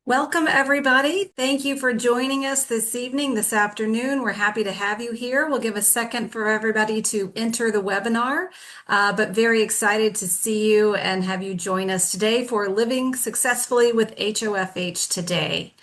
Welcome, everybody. Thank you for joining us this evening, this afternoon. We're happy to have you here. We'll give a second for everybody to enter the webinar, but very excited to see you and have you join us today for Living Successfully with HoFH Today.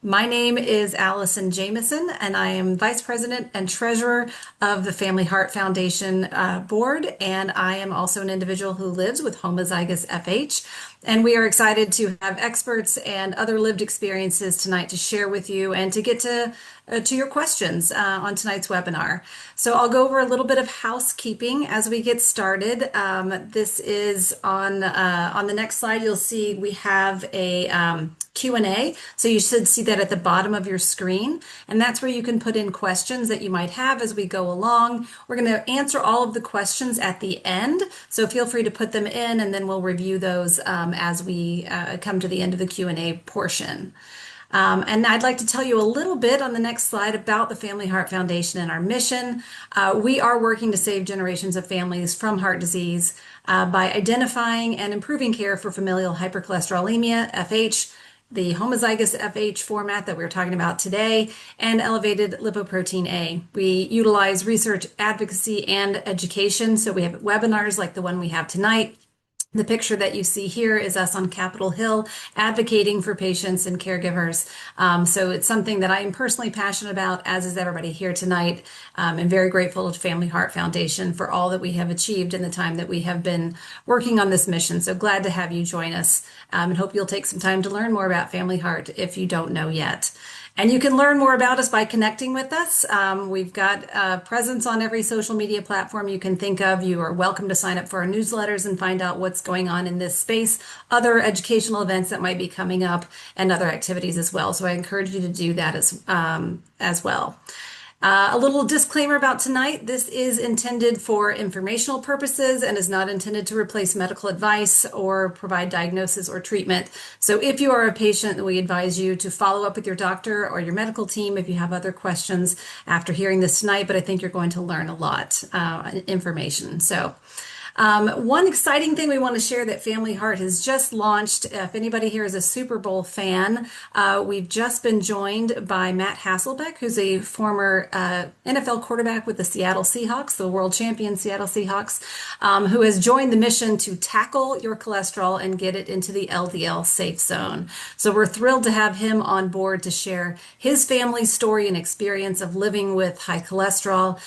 My name is Allison Jamison, and I am Vice President and Treasurer of the Family Heart Foundation Board, and I am also an individual who lives with homozygous FH. And we are excited to have experts and other lived experiences tonight to share with you and to get to your questions on tonight's webinar. So I'll go over a little bit of housekeeping as we get started. This is on the next slide. You'll see we have a Q&A. So you should see that at the bottom of your screen. And that's where you can put in questions that you might have as we go along. We're going to answer all of the questions at the end. So feel free to put them in and then we'll review those as we come to the end of the Q&A portion. And I'd like to tell you a little bit on the next slide about the Family Heart Foundation and our mission. We are working to save generations of families from heart disease by identifying and improving care for familial hypercholesterolemia, FH, the homozygous FH format that we're talking about today, and elevated lipoprotein A. We utilize research, advocacy, and education. So we have webinars like the one we have tonight. The picture that you see here is us on Capitol Hill advocating for patients and caregivers. So it's something that I am personally passionate about, as is everybody here tonight. I'm very grateful to Family Heart Foundation for all that we have achieved in the time that we have been working on this mission. So glad to have you join us and hope you'll take some time to learn more about Family Heart if you don't know yet. And you can learn more about us by connecting with us. We've got a presence on every social media platform you can think of. You are welcome to sign up for our newsletters and find out what's going on in this space, other educational events that might be coming up, and other activities as well. So I encourage you to do that as well. A little disclaimer about tonight. This is intended for informational purposes and is not intended to replace medical advice or provide diagnosis or treatment. So if you are a patient, we advise you to follow up with your doctor or your medical team if you have other questions after hearing this tonight, but I think you're going to learn a lot information. So one exciting thing we want to share that Family Heart has just launched. If anybody here is a Super Bowl fan, we've just been joined by Matt Hasselbeck, who's a former NFL quarterback with the Seattle Seahawks, the world champion Seattle Seahawks, who has joined the mission to tackle your cholesterol and get it into the LDL safe zone. So we're thrilled to have him on board to share his family story and experience of living with high cholesterol,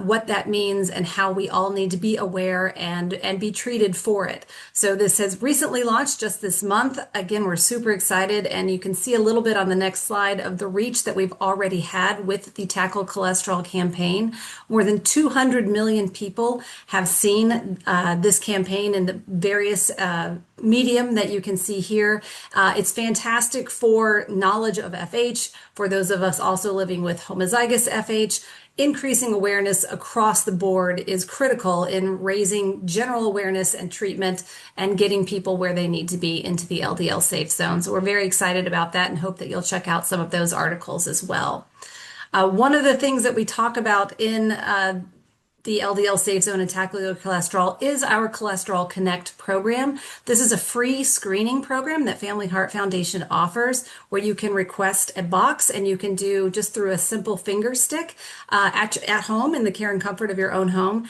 what that means, and how we all need to be aware and be treated for it. So this has recently launched just this month. Again, we're super excited, and you can see a little bit on the next slide of the reach that we've already had with the Tackle Cholesterol campaign. More than 200 million people have seen this campaign in the various medium that you can see here. It's fantastic for knowledge of FH, for those of us also living with homozygous FH. Increasing awareness across the board is critical in raising general awareness and treatment and getting people where they need to be into the LDL safe zone. So we're very excited about that and hope that you'll check out some of those articles as well. One of the things that we talk about in the LDL Safe Zone and Tackle Your Cholesterol is our Cholesterol Connect program. This is a free screening program that Family Heart Foundation offers where you can request a box and you can do just through a simple finger stick at home in the care and comfort of your own home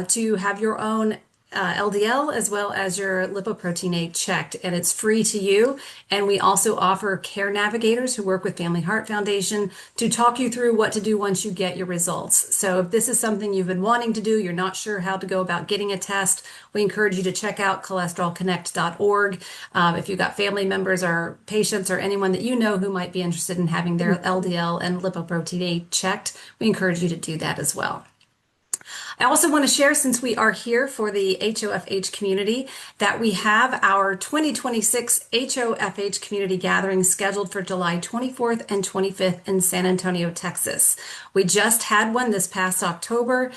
to have your own LDL as well as your lipoprotein A checked, and it's free to you. And we also offer care navigators who work with Family Heart Foundation to talk you through what to do once you get your results. So if this is something you've been wanting to do, you're not sure how to go about getting a test, we encourage you to check out cholesterolconnect.org. If you've got family members or patients or anyone that you know who might be interested in having their LDL and lipoprotein A checked, we encourage you to do that as well. I also want to share, since we are here for the HoFH community, that we have our 2026 HoFH community gathering scheduled for July 24th and 25th in San Antonio, Texas. We just had one this past October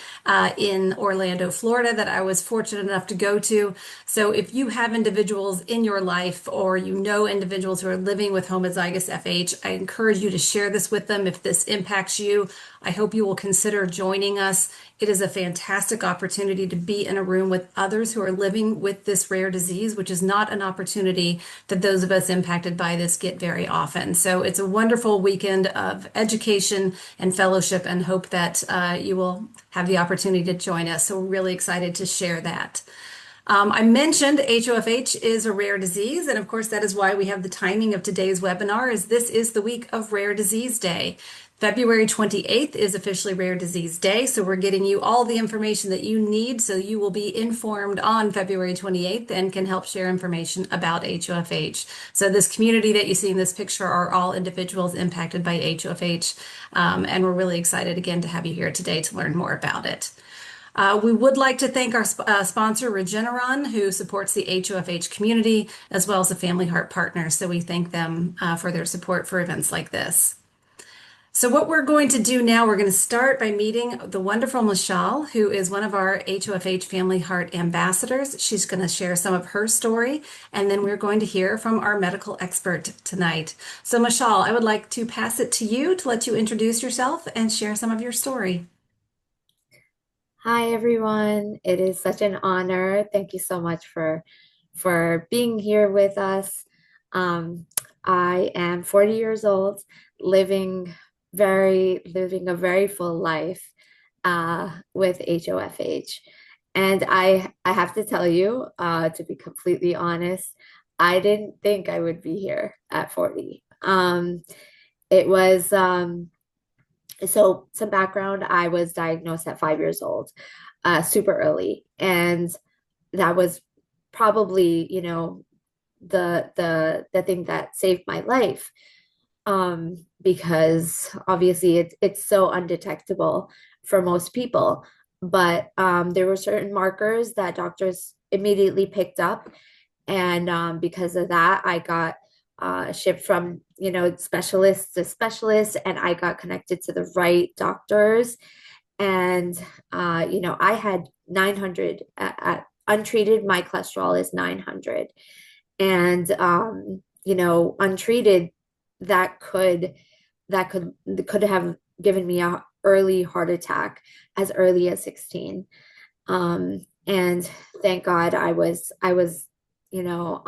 in Orlando, Florida, that I was fortunate enough to go to. So if you have individuals in your life or you know individuals who are living with homozygous FH, I encourage you to share this with them if this impacts you. I hope you will consider joining us. It is is a fantastic opportunity to be in a room with others who are living with this rare disease, which is not an opportunity that those of us impacted by this get very often. So it's a wonderful weekend of education and fellowship, and hope that you will have the opportunity to join us. So we're really excited to share that. I mentioned HoFH is a rare disease, and of course that is why we have the timing of today's webinar, is this is the week of Rare Disease Day. February 28th is officially Rare Disease Day, so we're getting you all the information that you need so you will be informed on February 28th and can help share information about HoFH. So this community that you see in this picture are all individuals impacted by HoFH, and we're really excited again to have you here today to learn more about it. We would like to thank our sponsor, Regeneron, who supports the HoFH community, as well as the Family Heart Partners. So we thank them for their support for events like this. So what we're going to do now, we're going to start by meeting the wonderful Mashal, who is one of our HoFH Family Heart ambassadors. She's going to share some of her story, and then we're going to hear from our medical expert tonight. So Mashal, I would like to pass it to you to let you introduce yourself and share some of your story. Hi everyone. It is such an honor. Thank you so much for being here with us. Um, I am 40 years old, living a very full life with HoFH. And I have to tell you, to be completely honest, I didn't think I would be here at 40. It was So some background, I was diagnosed at 5 years old, super early. And that was probably, the thing that saved my life. Because obviously it's so undetectable for most people. But there were certain markers that doctors immediately picked up. And because of that, I got shipped from, specialist to specialist, and I got connected to the right doctors. And, I had 900 untreated, my cholesterol is 900. And, untreated, that could have given me a early heart attack as early as 16. And thank God you know,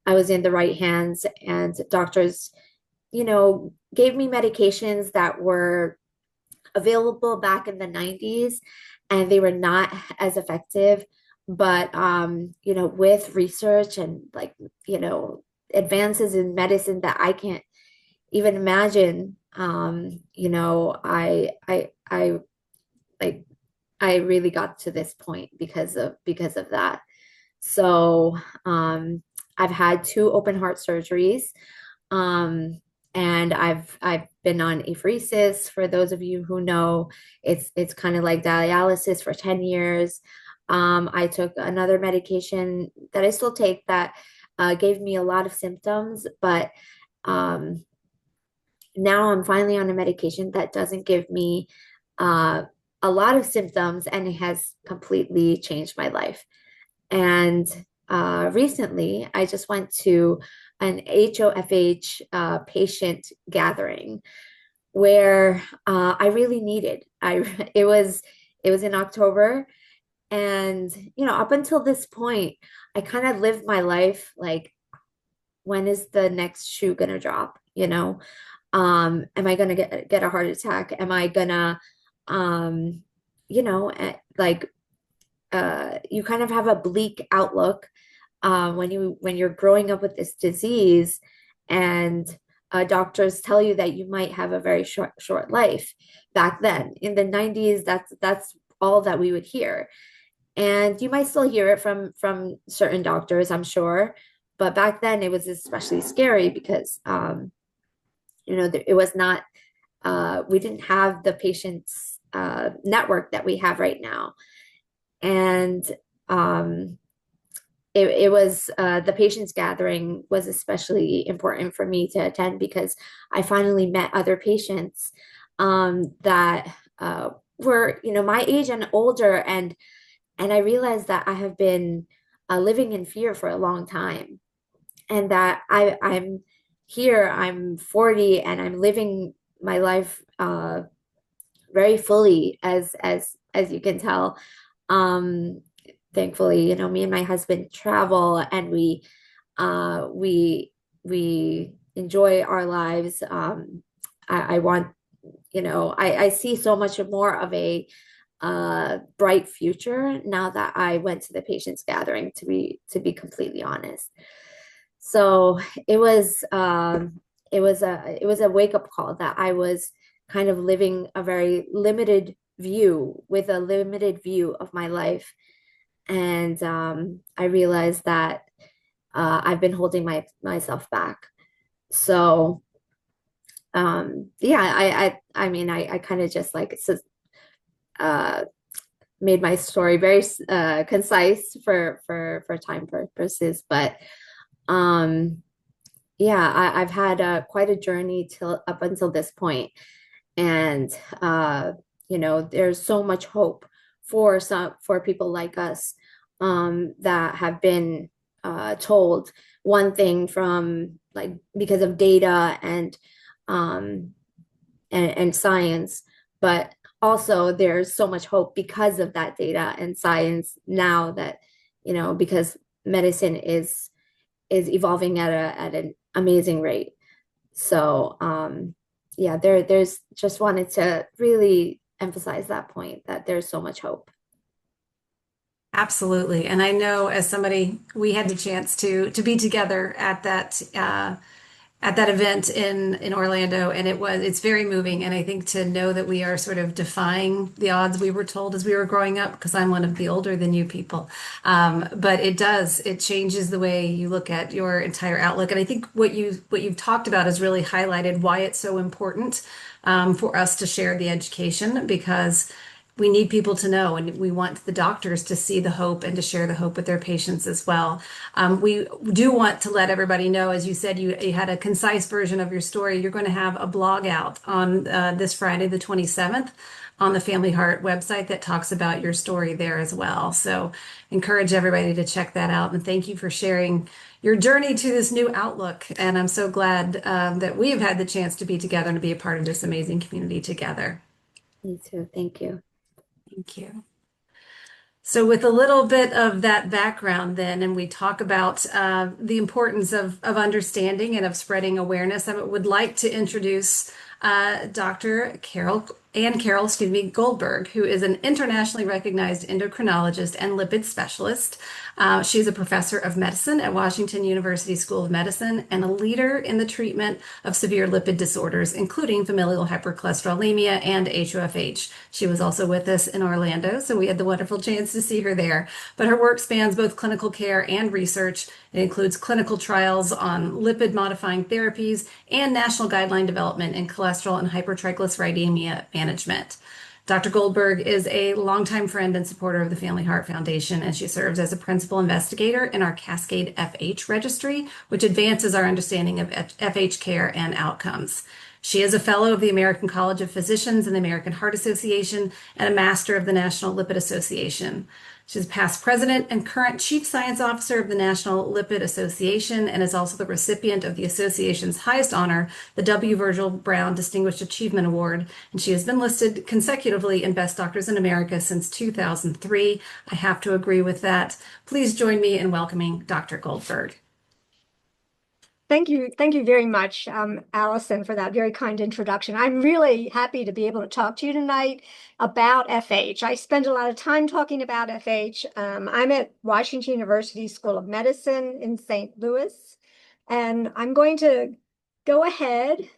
I was in the right hands, and doctors, gave me medications that were available back in the 90s, and they were not as effective. But, with research and advances in medicine that I can't even imagine, I like, I really got to this point because of that. So, I've had two open heart surgeries, and I've been on apheresis. For those of you who know, it's kind of like dialysis for 10 years. I took another medication that I still take that gave me a lot of symptoms, but um, now I'm finally on a medication that doesn't give me a lot of symptoms, and it has completely changed my life. And recently, I just went to an HoFH patient gathering where I really needed. It was in October, and up until this point, I kind of lived my life like, when is the next shoe gonna drop? Am I gonna get a heart attack? Am I gonna, like, you kind of have a bleak outlook when you're growing up with this disease, and doctors tell you that you might have a very short life. Back then in the 90s, that's all that we would hear, and you might still hear it from certain doctors, I'm sure, but back then it was especially scary because it was not, we didn't have the patients network that we have right now. And it was, the patients gathering was especially important for me to attend because I finally met other patients that were, my age and older, and I realized that I have been living in fear for a long time, and that I'm here, I'm 40, and I'm living my life very fully as as you can tell. Um, Thankfully, me and my husband travel, and we enjoy our lives. I want, I see so much more of a bright future now that I went to the patients gathering, to be completely honest. So it was it was a wake-up call that I was kind of living a very limited view with a limited view of my life. And I realized that I've been holding myself back. So yeah, I mean, I kind of just like uh, made my story very concise for time purposes. But um, yeah, I've had quite a journey till up until this point, and there's so much hope for people like us that have been told one thing from, like, because of data um, and science, but also there's so much hope because of that data and science now that, because medicine is evolving at an amazing rate. So yeah, there's just wanted to really emphasize that point, that there's so much hope. Absolutely. And I know as somebody, we had the chance to be together at that event in Orlando, and it's very moving. And I think to know that we are sort of defying the odds we were told as we were growing up, because I'm one of the older than you people. But it changes the way you look at your entire outlook. And I think what you've talked about has really highlighted why it's so important for us to share the education, because we need people to know, and we want the doctors to see the hope and to share the hope with their patients as well. We do want to let everybody know, as you said, you had a concise version of your story. You're going to have a blog out on this Friday, the 27th, on the Family Heart website that talks about your story there as well. So encourage everybody to check that out. And thank you for sharing your journey to this new outlook. And I'm so glad that we have had the chance to be together and to be a part of this amazing community together. Me too. Thank you. Thank you. So, with a little bit of that background, then, and we talk about the importance of understanding and of spreading awareness, I would like to introduce Dr. Carol, excuse me, Goldberg, who is an internationally recognized endocrinologist and lipid specialist. She's a professor of medicine at Washington University School of Medicine and a leader in the treatment of severe lipid disorders, including familial hypercholesterolemia and HoFH. She was also with us in Orlando, so we had the wonderful chance to see her there. But her work spans both clinical care and research. It includes clinical trials on lipid modifying therapies and national guideline development in cholesterol and hypertriglyceridemia management. Dr. Goldberg is a longtime friend and supporter of the Family Heart Foundation, and she serves as a principal investigator in our Cascade FH registry, which advances our understanding of FH care and outcomes. She is a fellow of the American College of Physicians and the American Heart Association and a master of the National Lipid Association. She's past president and current chief science officer of the National Lipid Association and is also the recipient of the association's highest honor, the W. Virgil Brown Distinguished Achievement Award. And she has been listed consecutively in Best Doctors in America since 2003. I have to agree with that. Please join me in welcoming Dr. Goldberg. Thank you. Thank you very much, Allison, for that very kind introduction. I'm really happy to be able to talk to you tonight about FH. I spend a lot of time talking about FH. I'm at Washington University School of Medicine in St. Louis, and I'm going to go ahead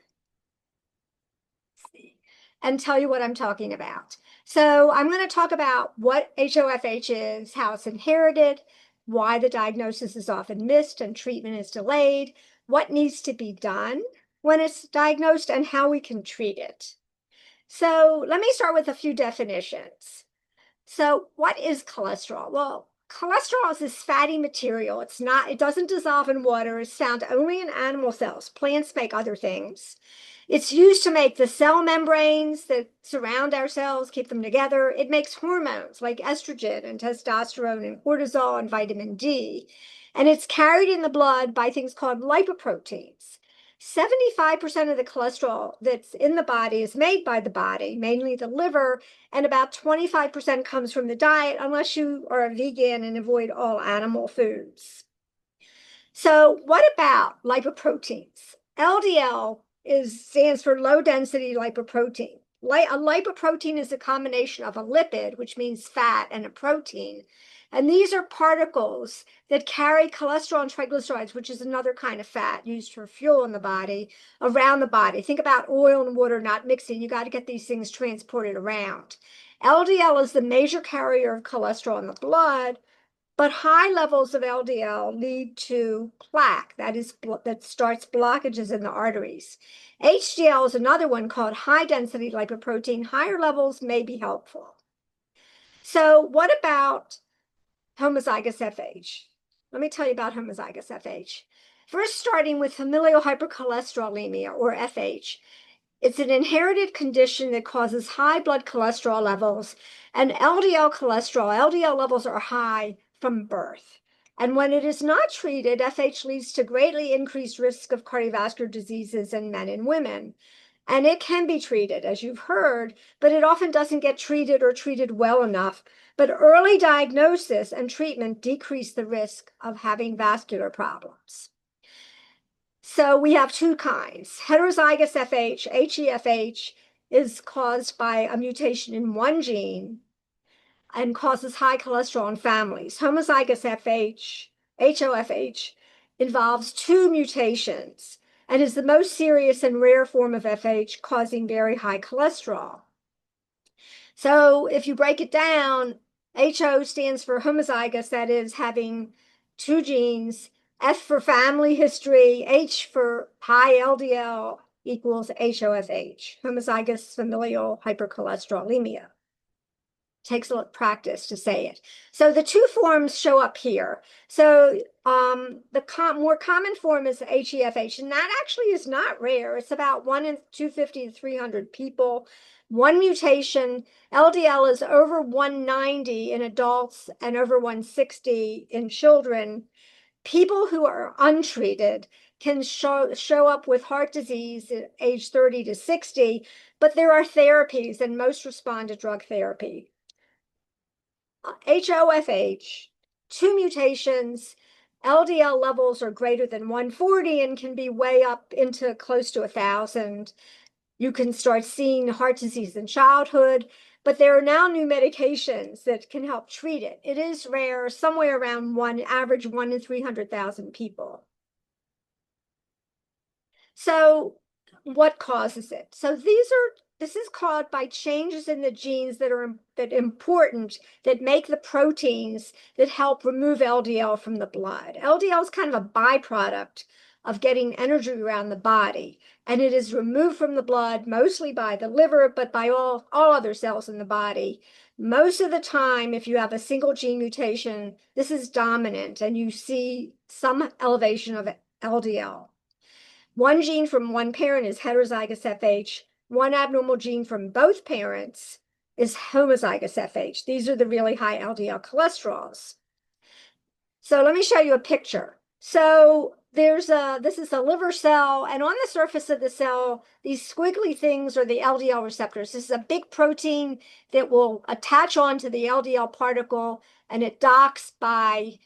and tell you what I'm talking about. So I'm going to talk about what HoFH is, how it's inherited, why the diagnosis is often missed and treatment is delayed, what needs to be done when it's diagnosed, and how we can treat it. So let me start with a few definitions. So what is cholesterol? Well, cholesterol is this fatty material. It doesn't dissolve in water. It's found only in animal cells. Plants make other things. It's used to make the cell membranes that surround our cells, keep them together. It makes hormones like estrogen and testosterone and cortisol and vitamin D. And it's carried in the blood by things called lipoproteins. 75% of the cholesterol that's in the body is made by the body, mainly the liver, and about 25% comes from the diet, unless you are a vegan and avoid all animal foods. So what about lipoproteins? LDL stands for low density lipoprotein. A lipoprotein is a combination of a lipid, which means fat, and a protein. And these are particles that carry cholesterol and triglycerides, which is another kind of fat used for fuel in the body, around the body. Think about oil and water not mixing. You got to get these things transported around. LDL is the major carrier of cholesterol in the blood, but high levels of LDL lead to plaque, that starts blockages in the arteries. HDL is another one called high density lipoprotein. Higher levels may be helpful. So what about homozygous FH? Let me tell you about homozygous FH. First, starting with familial hypercholesterolemia, or FH. It's an inherited condition that causes high blood cholesterol levels, and LDL levels are high from birth. And when it is not treated, FH leads to greatly increased risk of cardiovascular diseases in men and women. And it can be treated, as you've heard, but it often doesn't get treated or treated well enough. But early diagnosis and treatment decrease the risk of having vascular problems. So we have two kinds. Heterozygous FH, HeFH, is caused by a mutation in one gene and causes high cholesterol in families. Homozygous FH, HoFH, involves two mutations and is the most serious and rare form of FH, causing very high cholesterol. So if you break it down, HO stands for homozygous, that is having two genes. F for family history, H for high LDL equals HoFH, homozygous familial hypercholesterolemia. Takes a little practice to say it. So the two forms show up here. So the more common form is HeFH, and that actually is not rare. It's about 1 in 250 to 300 people. One mutation, LDL is over 190 in adults and over 160 in children. People who are untreated can show up with heart disease at age 30 to 60, but there are therapies, and most respond to drug therapy. HoFH, two mutations, LDL levels are greater than 140 and can be way up into close to 1,000. You can start seeing heart disease in childhood, but there are now new medications that can help treat it. It is rare, somewhere around average 1 in 300,000 people. So what causes it? So this is caused by changes in the genes that are important, that make the proteins that help remove LDL from the blood. LDL is kind of a byproduct of getting energy around the body, and it is removed from the blood mostly by the liver, but by all other cells in the body. Most of the time, if you have a single gene mutation, this is dominant, and you see some elevation of LDL. One gene from one parent is heterozygous FH. One abnormal gene from both parents is homozygous FH. These are the really high LDL cholesterols. So let me show you a picture. So this is a liver cell, and on the surface of the cell, these squiggly things are the LDL receptors. This is a big protein that will attach onto the LDL particle, and it docks by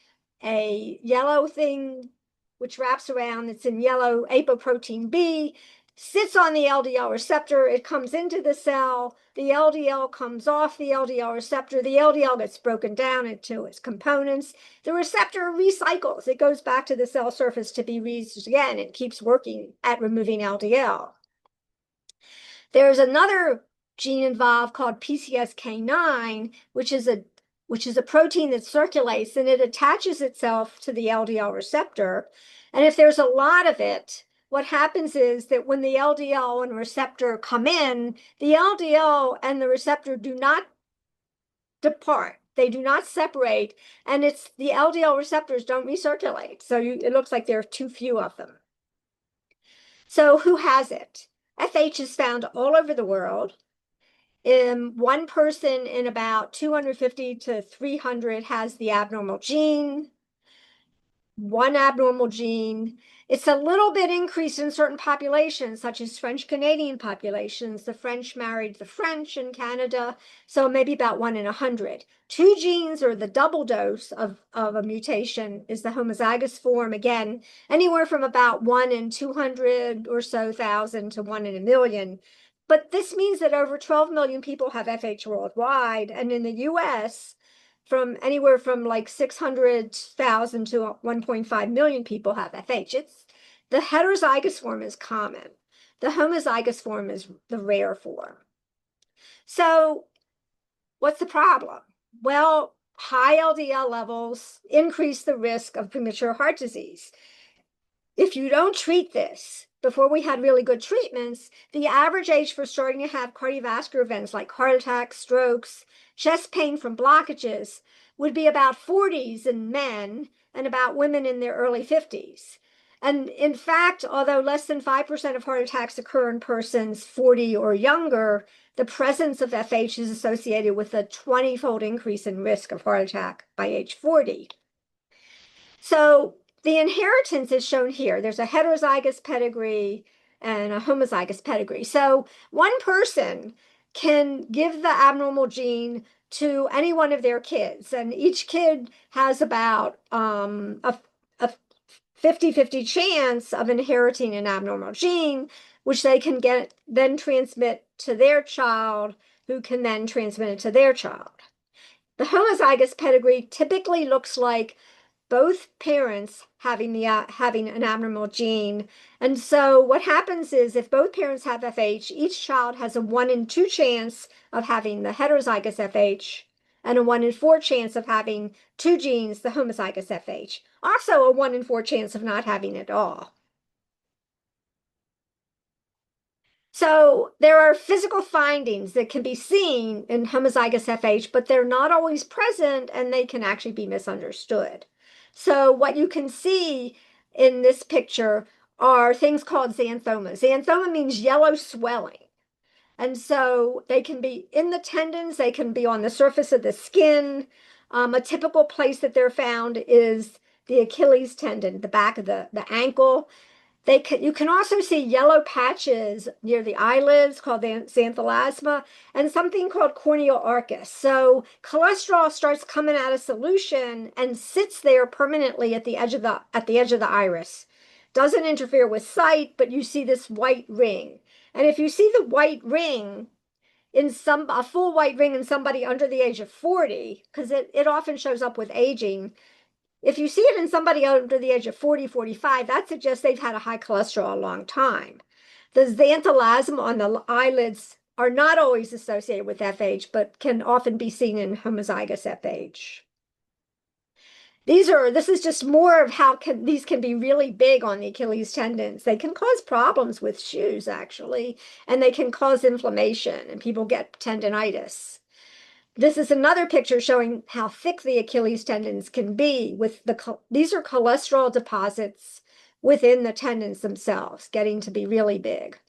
a yellow thing which wraps around. It's in yellow, apoprotein B, sits on the LDL receptor. It comes into the cell. The LDL comes off the LDL receptor. The LDL gets broken down into its components. The receptor recycles. It goes back to the cell surface to be used again. It keeps working at removing LDL. There's another gene involved called PCSK9, which is a protein that circulates, and it attaches itself to the LDL receptor. And if there's a lot of it, what happens is that when the LDL and receptor come in, the LDL and the receptor do not depart. They do not separate, and it's the LDL receptors don't recirculate. So it looks like there are too few of them. So who has it? FH is found all over the world. One person in about 250 to 300 has the abnormal gene. one abnormal gene. It's a little bit increased in certain populations, such as French Canadian populations. The French married the French in Canada, so maybe about 1 in 100. Two genes, or the double dose of a mutation, is the homozygous form. Again, anywhere from about 1 in 200 or so thousand to 1 in a million. But this means that over 12 million people have FH worldwide, and in the US, from anywhere from like 600,000 to 1.5 million people have FH. The heterozygous form is common. The homozygous form is the rare form. So what's the problem? Well, high LDL levels increase the risk of premature heart disease. If you don't treat this, before we had really good treatments, the average age for starting to have cardiovascular events like heart attacks, strokes, chest pain from blockages would be about 40s in men and about women in their early 50s. And in fact, although less than 5% of heart attacks occur in persons 40 or younger, the presence of FH is associated with a 20-fold increase in risk of heart attack by age 40. So the inheritance is shown here. There's a heterozygous pedigree and a homozygous pedigree. So one person can give the abnormal gene to any one of their kids, and each kid has about a 50-50 chance of inheriting an abnormal gene, which they can then transmit to their child, who can then transmit it to their child. The homozygous pedigree typically looks like both parents having an abnormal gene. And so what happens is, if both parents have FH, each child has a 1 in 2 chance of having the heterozygous FH and a 1 in 4 chance of having two genes, the homozygous FH. Also a 1 in 4 chance of not having it all. So there are physical findings that can be seen in homozygous FH, but they're not always present, and they can actually be misunderstood. So what you can see in this picture are things called xanthomas. Xanthoma means yellow swelling. And so they can be in the tendons, they can be on the surface of the skin. A typical place that they're found is the Achilles tendon, the back of the ankle. You can also see yellow patches near the eyelids called the xanthelasma, and something called corneal arcus. So cholesterol starts coming out of solution and sits there permanently at the edge of the iris. Doesn't interfere with sight, but you see this white ring. And if you see the white ring a full white ring in somebody under the age of 40, because it often shows up with aging, if you see it in somebody under the age of 40, 45, that suggests they've had a high cholesterol a long time. The xanthelasm on the eyelids are not always associated with FH, but can often be seen in homozygous FH. This is just more of how these can be really big on the Achilles tendons. They can cause problems with shoes, actually, and they can cause inflammation, and people get tendinitis. This is another picture showing how thick the Achilles tendons can be. These are cholesterol deposits within the tendons themselves, getting to be really big.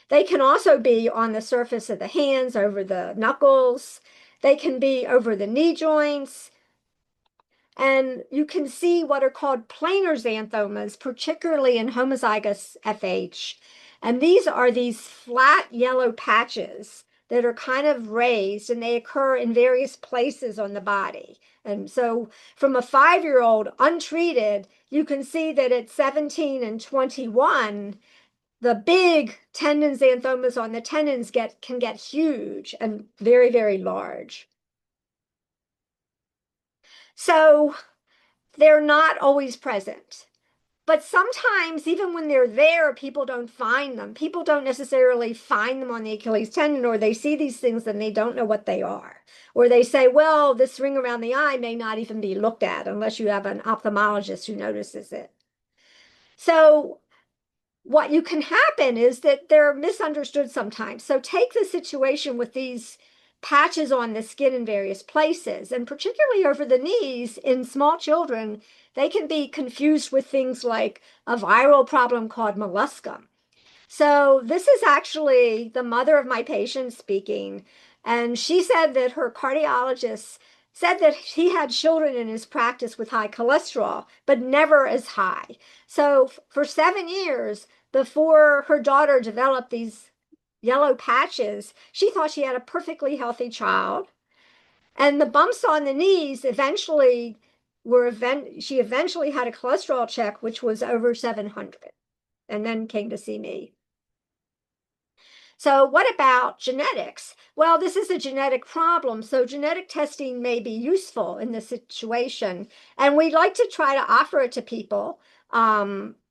They can also be on the surface of the hands, over the knuckles. They can be over the knee joints. And you can see what are called planar xanthomas, particularly in homozygous FH. And these are these flat yellow patches that are kind of raised, and they occur in various places on the body. And so from a 5-year-old untreated, you can see that at 17 and 21, the big tendon xanthomas on the tendons can get huge and very, very large. So they're not always present. But sometimes, even when they're there, people don't find them. People don't necessarily find them on the Achilles tendon, or they see these things and they don't know what they are. Or they say, well, this ring around the eye may not even be looked at unless you have an ophthalmologist who notices it. So what you can happen is that they're misunderstood sometimes. So take the situation with these patches on the skin in various places, and particularly over the knees in small children, they can be confused with things like a viral problem called molluscum. So this is actually the mother of my patient speaking, and she said that her cardiologist said that he had children in his practice with high cholesterol, but never as high. So for 7 years before her daughter developed these yellow patches, she thought she had a perfectly healthy child. And the bumps on the knees eventually she eventually had a cholesterol check, which was over 700, and then came to see me. So what about genetics? Well, this is a genetic problem, so genetic testing may be useful in this situation. And we'd like to try to offer it to people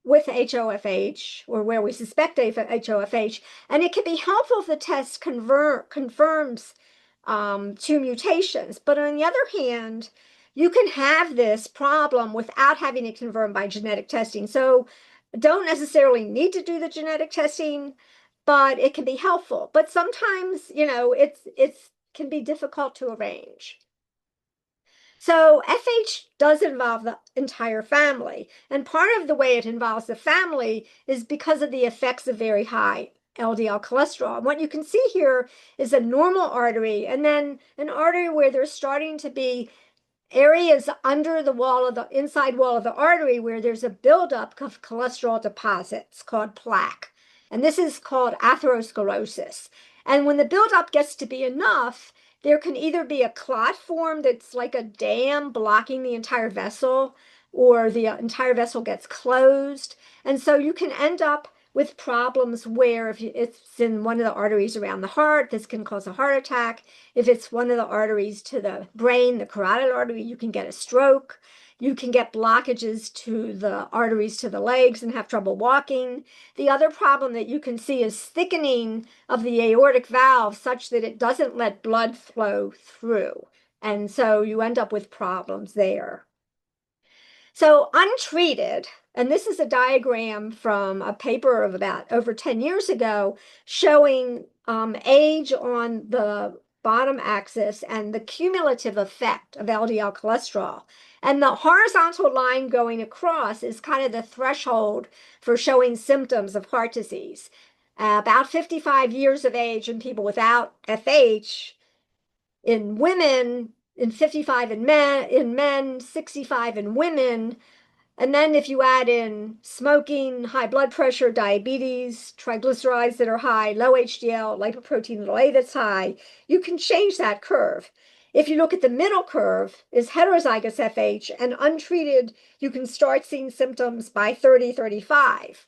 with HoFH or where we suspect HoFH. And it can be helpful if the test confirms two mutations. But on the other hand, you can have this problem without having it confirmed by genetic testing. So don't necessarily need to do the genetic testing, but it can be helpful. But sometimes, it's can be difficult to arrange. So FH does involve the entire family. And part of the way it involves the family is because of the effects of very high LDL cholesterol. And what you can see here is a normal artery and then an artery where there's starting to be areas under the wall of the inside wall of the artery where there's a buildup of cholesterol deposits called plaque. And this is called atherosclerosis. And when the buildup gets to be enough, there can either be a clot formed that's like a dam blocking the entire vessel, or the entire vessel gets closed. And so you can end up with problems where if it's in one of the arteries around the heart, this can cause a heart attack. If it's one of the arteries to the brain, the carotid artery, you can get a stroke. You can get blockages to the arteries to the legs and have trouble walking. The other problem that you can see is thickening of the aortic valve such that it doesn't let blood flow through. And so you end up with problems there. So untreated, and this is a diagram from a paper of about over 10 years ago showing age on the bottom axis and the cumulative effect of LDL cholesterol. And the horizontal line going across is kind of the threshold for showing symptoms of heart disease. About 55 years of age in people without FH, in women, in 55 in men, 65 in women. And then if you add in smoking, high blood pressure, diabetes, triglycerides that are high, low HDL, lipoprotein(a) that's high, you can change that curve. If you look at the middle curve, is heterozygous FH, and untreated, you can start seeing symptoms by 30, 35.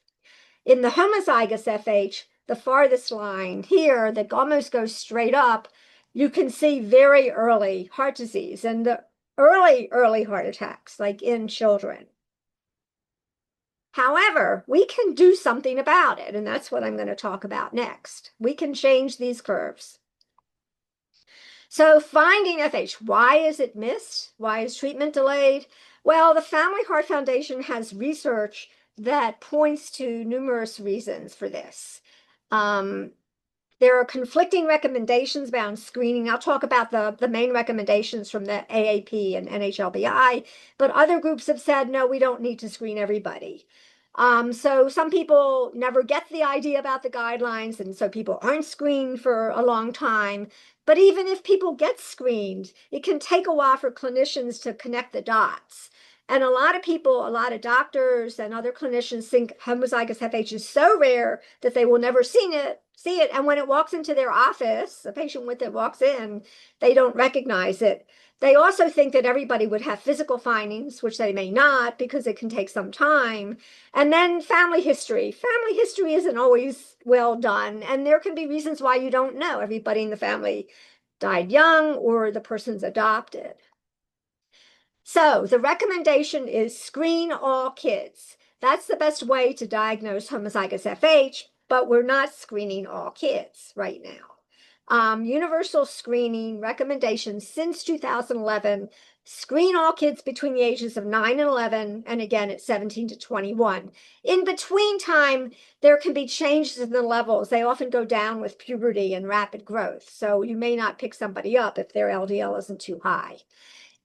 In the homozygous FH, the farthest line here that almost goes straight up, you can see very early heart disease and the early heart attacks, like in children. However, we can do something about it, and that's what I'm going to talk about next. We can change these curves. So finding FH, why is it missed? Why is treatment delayed? Well, the Family Heart Foundation has research that points to numerous reasons for this. There are conflicting recommendations about screening. I'll talk about the main recommendations from the AAP and NHLBI, but other groups have said, no, we don't need to screen everybody. So some people never get the idea about the guidelines, and so people aren't screened for a long time. But even if people get screened, it can take a while for clinicians to connect the dots. And a lot of people, a lot of doctors and other clinicians think homozygous FH is so rare that they will never see it. And when it walks into their office, a patient with it walks in, they don't recognize it. They also think that everybody would have physical findings, which they may not because it can take some time. And then family history. Family history isn't always well done, and there can be reasons why you don't know. Everybody in the family died young or the person's adopted. So the recommendation is screen all kids. That's the best way to diagnose homozygous FH, but we're not screening all kids right now. Universal screening recommendations since 2011, screen all kids between the ages of 9 and 11, and again at 17 to 21. In between time, there can be changes in the levels. They often go down with puberty and rapid growth, so you may not pick somebody up if their LDL isn't too high.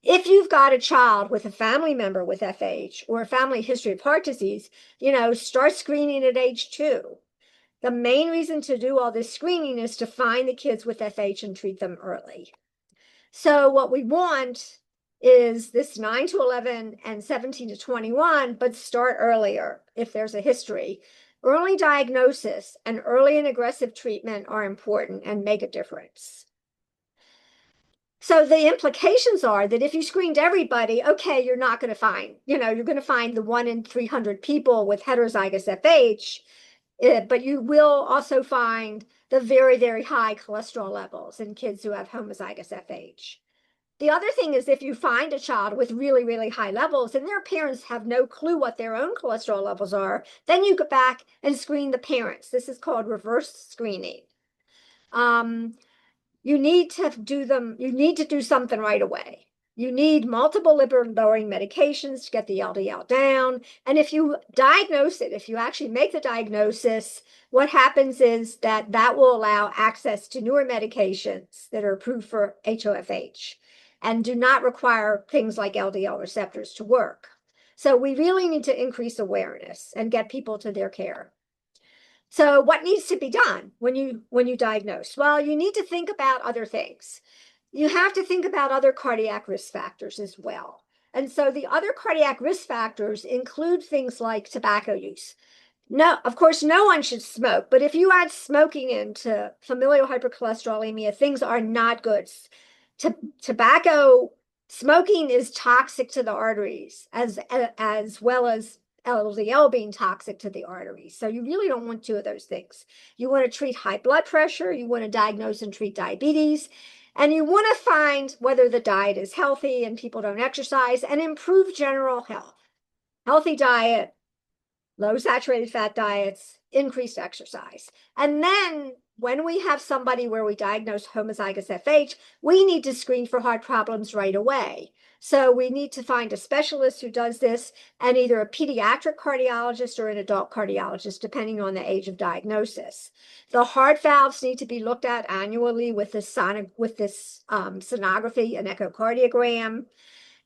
If you've got a child with a family member with FH or a family history of heart disease, start screening at age 2. The main reason to do all this screening is to find the kids with FH and treat them early. So what we want is this 9 to 11 and 17 to 21, but start earlier if there's a history. Early diagnosis and early and aggressive treatment are important and make a difference. So the implications are that if you screened everybody, okay, you're not going to find, you're going to find the 1 in 300 people with heterozygous FH, but you will also find the very, very high cholesterol levels in kids who have homozygous FH. The other thing is if you find a child with really, really high levels and their parents have no clue what their own cholesterol levels are, then you go back and screen the parents. This is called reverse screening. You need to do something right away. You need multiple lipid-lowering medications to get the LDL down. And if you diagnose it, if you actually make the diagnosis, what happens is that will allow access to newer medications that are approved for HoFH and do not require things like LDL receptors to work. So we really need to increase awareness and get people to their care. So what needs to be done when you diagnose? Well, you need to think about other things. You have to think about other cardiac risk factors as well. And so the other cardiac risk factors include things like tobacco use. No, of course, no one should smoke, but if you add smoking into familial hypercholesterolemia, things are not good. Tobacco smoking is toxic to the arteries as well as LDL being toxic to the arteries. So you really don't want two of those things. You want to treat high blood pressure, you want to diagnose and treat diabetes, and you want to find whether the diet is healthy and people don't exercise and improve general health. Healthy diet, low saturated fat diets, increased exercise. And then when we have somebody where we diagnose homozygous FH, we need to screen for heart problems right away. So we need to find a specialist who does this, and either a pediatric cardiologist or an adult cardiologist, depending on the age of diagnosis. The heart valves need to be looked at annually with this sonography and echocardiogram.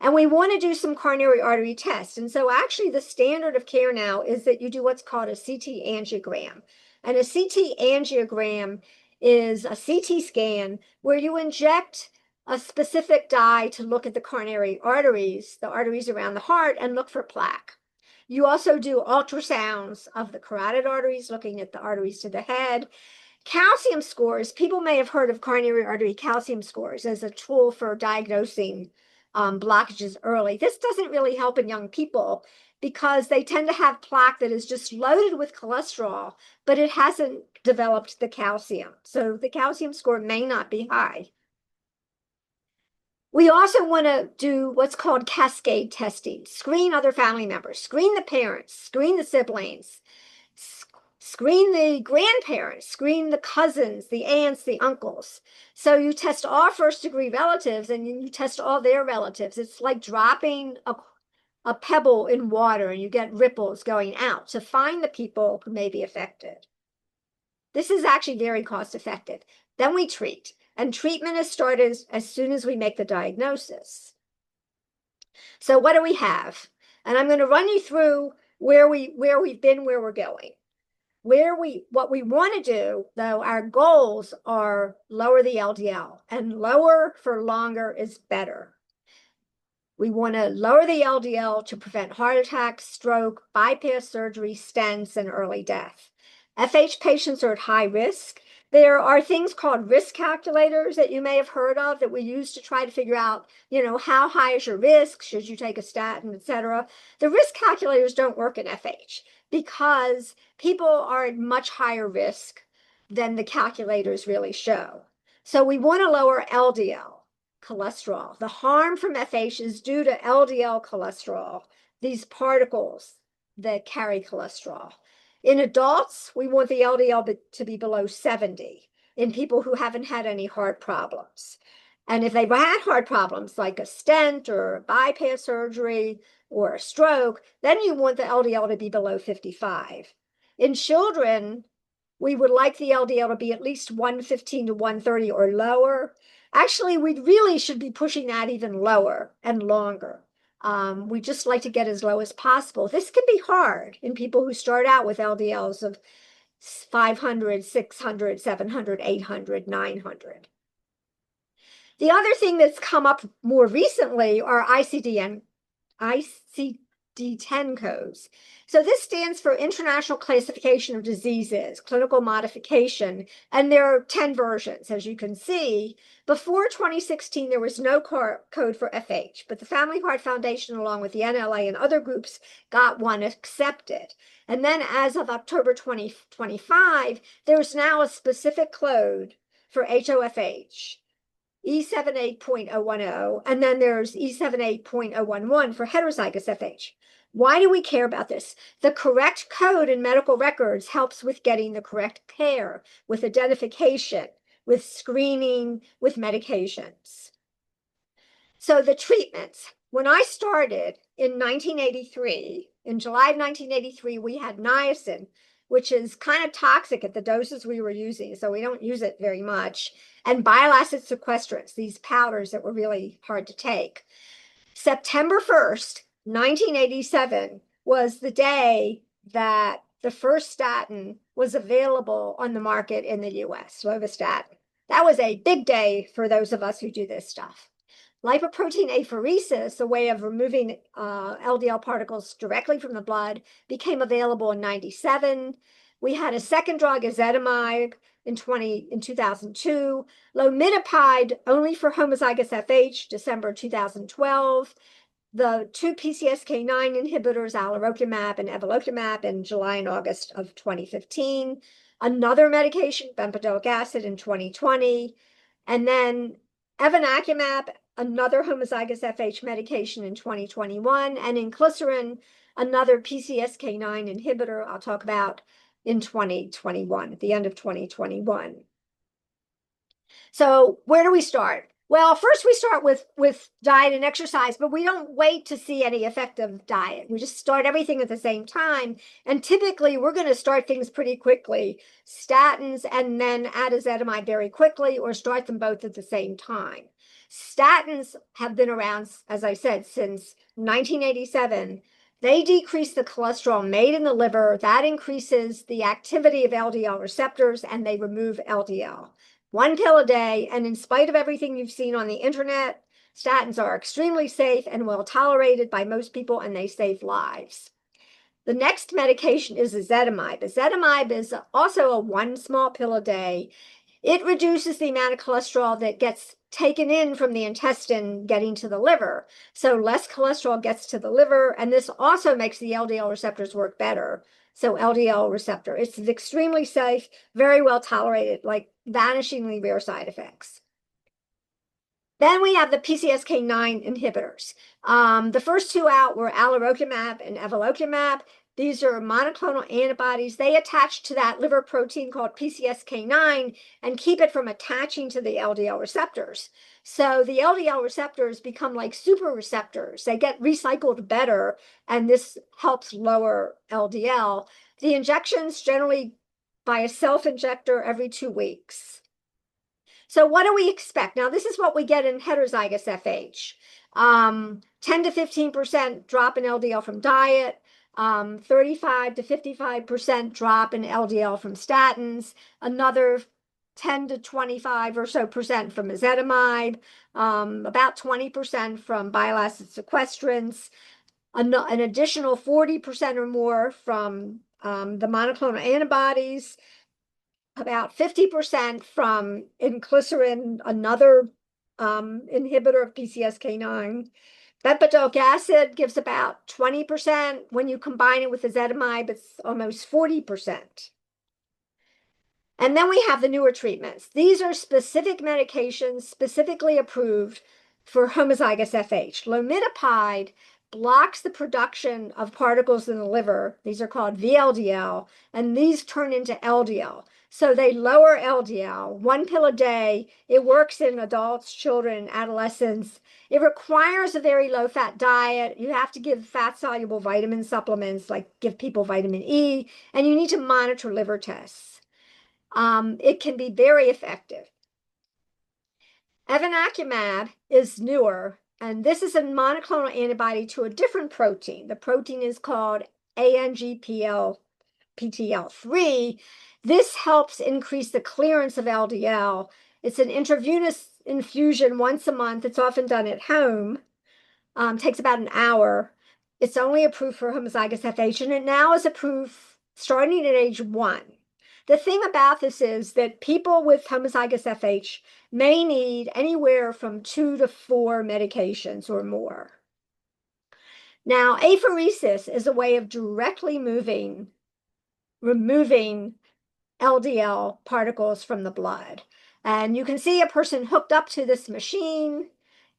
And we want to do some coronary artery tests. And so actually the standard of care now is that you do what's called a CT angiogram. And a CT angiogram is a CT scan where you inject a specific dye to look at the coronary arteries, the arteries around the heart, and look for plaque. You also do ultrasounds of the carotid arteries, looking at the arteries to the head. Calcium scores, people may have heard of coronary artery calcium scores as a tool for diagnosing blockages early. This doesn't really help in young people because they tend to have plaque that is just loaded with cholesterol, but it hasn't developed the calcium. So the calcium score may not be high. We also want to do what's called cascade testing. Screen other family members, screen the parents, screen the siblings, screen the grandparents, screen the cousins, the aunts, the uncles. So you test all first-degree relatives and you test all their relatives. It's like dropping a pebble in water and you get ripples going out to find the people who may be affected. This is actually very cost-effective. Then we treat. And treatment is started as soon as we make the diagnosis. So what do we have? And I'm going to run you through where we've been, where we're going. What we want to do, though, our goals are lower the LDL, and lower for longer is better. We want to lower the LDL to prevent heart attack, stroke, bypass surgery, stents, and early death. FH patients are at high risk. There are things called risk calculators that you may have heard of that we use to try to figure out, how high is your risk? Should you take a statin, etc.? The risk calculators don't work in FH because people are at much higher risk than the calculators really show. So we want to lower LDL cholesterol. The harm from FH is due to LDL cholesterol, these particles that carry cholesterol. In adults, we want the LDL to be below 70 in people who haven't had any heart problems. And if they've had heart problems like a stent or a bypass surgery or a stroke, then you want the LDL to be below 55. In children, we would like the LDL to be at least 115 to 130 or lower. Actually, we really should be pushing that even lower and longer. We just like to get as low as possible. This can be hard in people who start out with LDLs of 500, 600, 700, 800, 900. The other thing that's come up more recently are ICD-10 codes. So this stands for International Classification of Diseases, Clinical Modification, and there are 10 versions, as you can see. Before 2016, there was no code for FH, but the Family Heart Foundation, along with the NLA and other groups, got one accepted. And then as of October 2025, there's now a specific code for HoFH. E78.010, and then there's E78.011 for heterozygous FH. Why do we care about this? The correct code in medical records helps with getting the correct care, with identification, with screening, with medications. So the treatments. When I started in 1983, in July of 1983, we had niacin, which is kind of toxic at the doses we were using, so we don't use it very much, and bile acid sequestrants, these powders that were really hard to take. September 1st, 1987 was the day that the first statin was available on the market in the US, lovastatin. That was a big day for those of us who do this stuff. Lipoprotein apheresis, a way of removing LDL particles directly from the blood, became available in 97. We had a second drug, ezetimibe, in 2002. Lomidopide, only for homozygous FH, December 2012. The two PCSK9 inhibitors, alirocumab and evolocumab, in July and August of 2015. Another medication, bempedoic acid, in 2020. And then evinacumab, another homozygous FH medication, in 2021, and inclisiran, another PCSK9 inhibitor I'll talk about in 2021, at the end of 2021. So where do we start? Well, first we start with diet and exercise, but we don't wait to see any effective diet. We just start everything at the same time. And typically we're going to start things pretty quickly, statins, and then add ezetimibe very quickly, or start them both at the same time. Statins have been around, as I said, since 1987. They decrease the cholesterol made in the liver. That increases the activity of LDL receptors, and they remove LDL. One pill a day, and in spite of everything you've seen on the internet, statins are extremely safe and well tolerated by most people, and they save lives. The next medication is ezetimibe. Ezetimibe is also a one small pill a day. It reduces the amount of cholesterol that gets taken in from the intestine getting to the liver. So less cholesterol gets to the liver, and this also makes the LDL receptors work better. So LDL receptor, it's extremely safe, very well tolerated, like vanishingly rare side effects. Then we have the PCSK9 inhibitors. The first two out were alirocumab and evolocumab. These are monoclonal antibodies. They attach to that liver protein called PCSK9 and keep it from attaching to the LDL receptors. So the LDL receptors become like super receptors. They get recycled better, and this helps lower LDL. The injections generally by a self-injector every 2 weeks. So what do we expect? Now, this is what we get in heterozygous FH. 10 to 15% drop in LDL from diet, 35 to 55% drop in LDL from statins, another 10 to 25 or so percent from ezetimibe, about 20% from bile acid sequestrants, an additional 40% or more from the monoclonal antibodies, about 50% from inclisiran, another inhibitor of PCSK9. Bempedoic acid gives about 20%. When you combine it with ezetimibe, it's almost 40%. And then we have the newer treatments. These are specific medications specifically approved for homozygous FH. Lomidopide blocks the production of particles in the liver. These are called VLDL, and these turn into LDL. So they lower LDL, one pill a day. It works in adults, children, adolescents. It requires a very low-fat diet. You have to give fat-soluble vitamin supplements, like give people vitamin E, and you need to monitor liver tests. It can be very effective. Evinacumab is newer, and this is a monoclonal antibody to a different protein. The protein is called ANGPTL3. This helps increase the clearance of LDL. It's an intravenous infusion once a month. It's often done at home. Takes about an hour. It's only approved for homozygous FH, and it now is approved starting at age 1. The thing about this is that people with homozygous FH may need anywhere from 2 to 4 medications or more. Now, apheresis is a way of directly removing LDL particles from the blood. And you can see a person hooked up to this machine.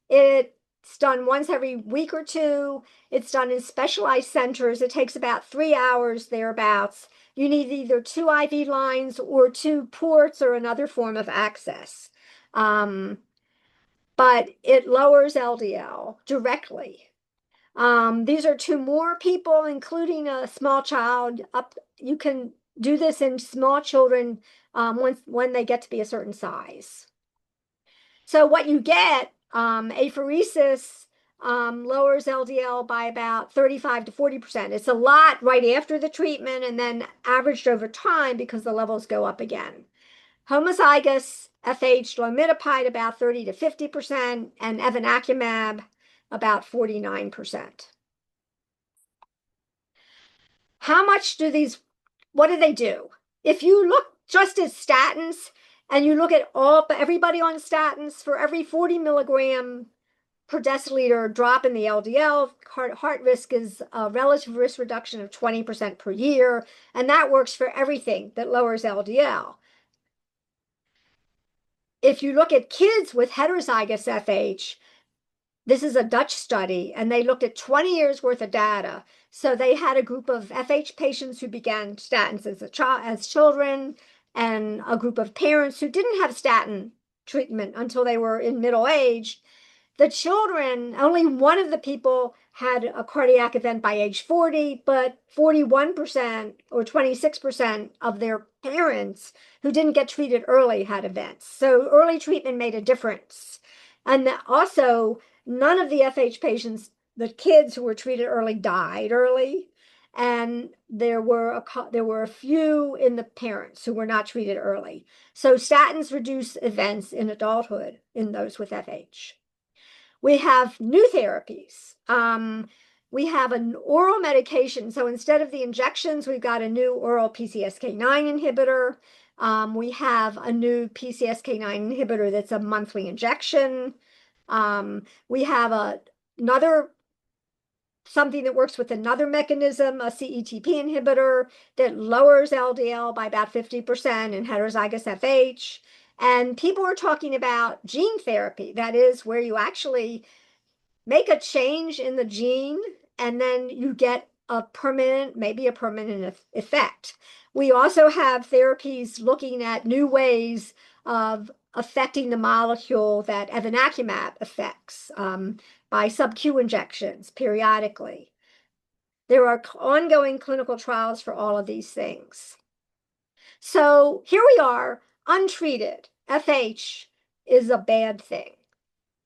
It's done once every week or two. It's done in specialized centers. It takes about 3 hours thereabouts. You need either 2 IV lines or 2 ports or another form of access. But it lowers LDL directly. These are 2 more people, including a small child. You can do this in small children when they get to be a certain size. So what you get, apheresis lowers LDL by about 35 to 40%. It's a lot right after the treatment and then averaged over time because the levels go up again. Homozygous FH lomidopide about 30 to 50% and evinacumab about 49%. How much do these, what do they do? If you look just at statins and you look at everybody on statins, for every 40 milligram per deciliter drop in the LDL, heart risk is a relative risk reduction of 20% per year, and that works for everything that lowers LDL. If you look at kids with heterozygous FH, this is a Dutch study, and they looked at 20 years worth of data. So they had a group of FH patients who began statins as children, and a group of parents who didn't have statin treatment until they were in middle age. The children, only one of the people had a cardiac event by age 40, but 41% or 26% of their parents who didn't get treated early had events. So early treatment made a difference. And also, none of the FH patients, the kids who were treated early, died early. And there were a few in the parents who were not treated early. So statins reduce events in adulthood in those with FH. We have new therapies. We have an oral medication. So instead of the injections, we've got a new oral PCSK9 inhibitor. We have a new PCSK9 inhibitor that's a monthly injection. We have something that works with another mechanism, a CETP inhibitor that lowers LDL by about 50% in heterozygous FH. And people are talking about gene therapy. That is where you actually make a change in the gene and then you get maybe a permanent effect. We also have therapies looking at new ways of affecting the molecule that evinacumab affects by sub-Q injections periodically. There are ongoing clinical trials for all of these things. So here we are, untreated. FH is a bad thing,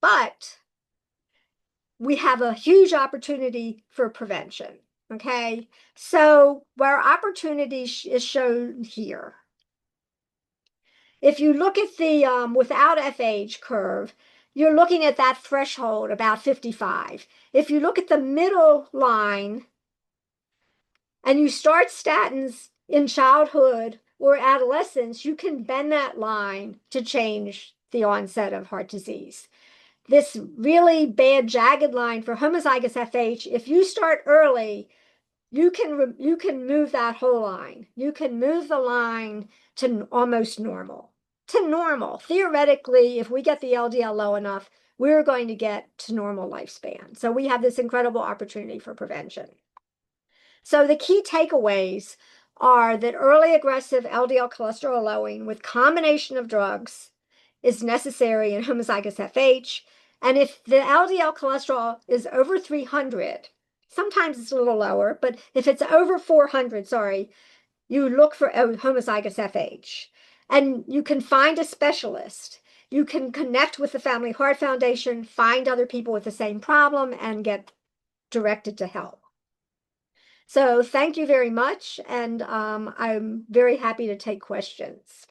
but we have a huge opportunity for prevention. Okay, so where opportunity is shown here. If you look at the without FH curve, you're looking at that threshold about 55. If you look at the middle line and you start statins in childhood or adolescence, you can bend that line to change the onset of heart disease. This really bad jagged line for homozygous FH, if you start early, you can move that whole line. You can move the line to almost normal. To normal. Theoretically, if we get the LDL low enough, we're going to get to normal lifespan. So we have this incredible opportunity for prevention. So the key takeaways are that early aggressive LDL cholesterol lowering with combination of drugs is necessary in homozygous FH. And if the LDL cholesterol is over 300, sometimes it's a little lower, but if it's over 400, you look for homozygous FH. And you can find a specialist. You can connect with the Family Heart Foundation, find other people with the same problem, and get directed to help. So thank you very much, and I'm very happy to take questions.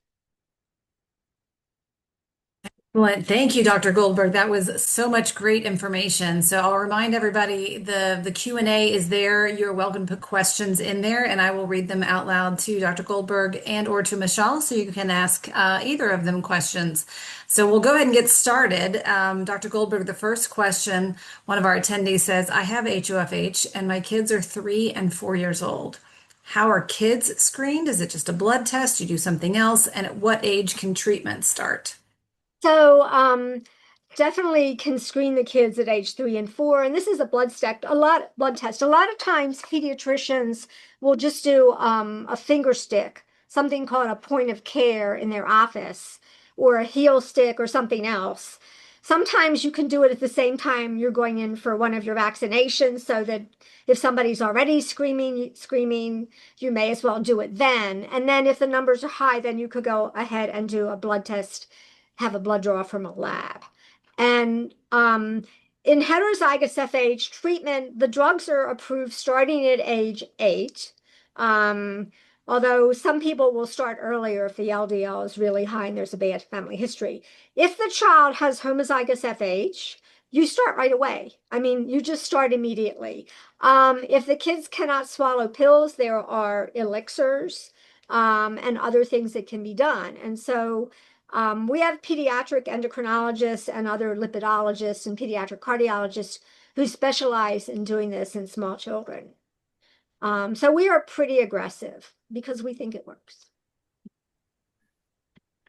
Well, thank you, Dr. Goldberg. That was so much great information. So I'll remind everybody the Q&A is there. You're welcome to put questions in there, and I will read them out loud to Dr. Goldberg and or to Mashal, so you can ask either of them questions. So we'll go ahead and get started. Dr. Goldberg, the first question, one of our attendees says, I have HoFH and my kids are 3 and 4 years old. How are kids screened? Is it just a blood test? You do something else? And at what age can treatment start? So, definitely can screen the kids at age 3 and 4. And this is a blood test. A lot of times pediatricians will just do a finger stick, something called a point of care in their office, or a heel stick or something else. Sometimes you can do it at the same time you're going in for one of your vaccinations, so that if somebody's already screaming, you may as well do it then. And then if the numbers are high, then you could go ahead and do a blood test, have a blood draw from a lab. And in heterozygous FH treatment, the drugs are approved starting at age 8. Although some people will start earlier if the LDL is really high and there's a bad family history. If the child has homozygous FH, you start right away. I mean, you just start immediately. If the kids cannot swallow pills, there are elixirs and other things that can be done. And so we have pediatric endocrinologists and other lipidologists and pediatric cardiologists who specialize in doing this in small children. So we are pretty aggressive because we think it works.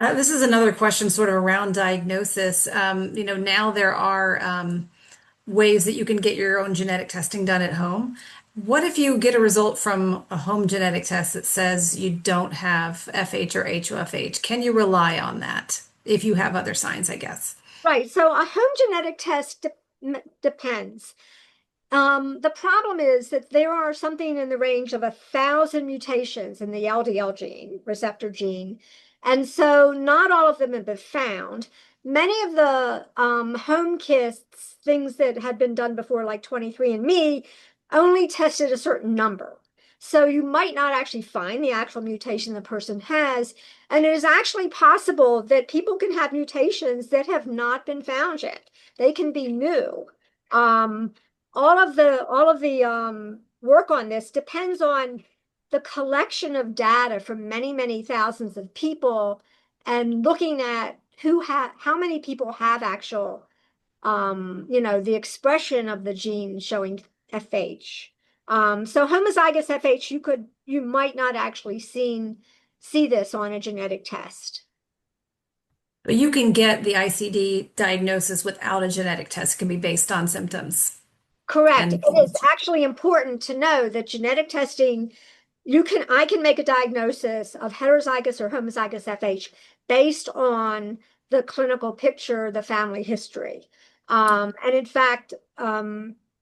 This is another question sort of around diagnosis. Now there are ways that you can get your own genetic testing done at home. What if you get a result from a home genetic test that says you don't have FH or HoFH? Can you rely on that if you have other signs, I guess? Right. So a home genetic test depends. The problem is that there are something in the range of 1,000 mutations in the LDL gene, receptor gene. And so not all of them have been found. Many of the home kits, things that had been done before, like 23andMe, only tested a certain number. So you might not actually find the actual mutation the person has. And it is actually possible that people can have mutations that have not been found yet. They can be new. All of the work on this depends on the collection of data from many, many thousands of people and looking at how many people have actual, the expression of the gene showing FH. So homozygous FH, you might not actually see this on a genetic test. But you can get the ICD diagnosis without a genetic test. It can be based on symptoms. Correct. And It is actually important to know that genetic testing, I can make a diagnosis of heterozygous or homozygous FH based on the clinical picture, the family history. And in fact,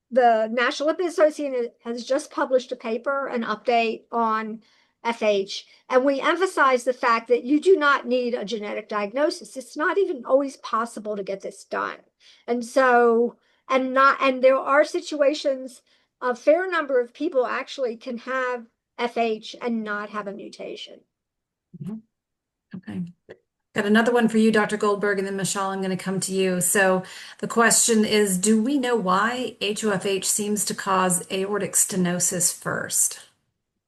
the National Lipid Association has just published a paper, an update on FH, and we emphasize the fact that you do not need a genetic diagnosis. It's not even always possible to get this done. And so, and there are situations, a fair number of people actually can have FH and not have a mutation. Mhm. Okay. Got another one for you, Dr. Goldberg, and then Michelle, I'm going to come to you. So the question is, do we know why HoFH seems to cause aortic stenosis first?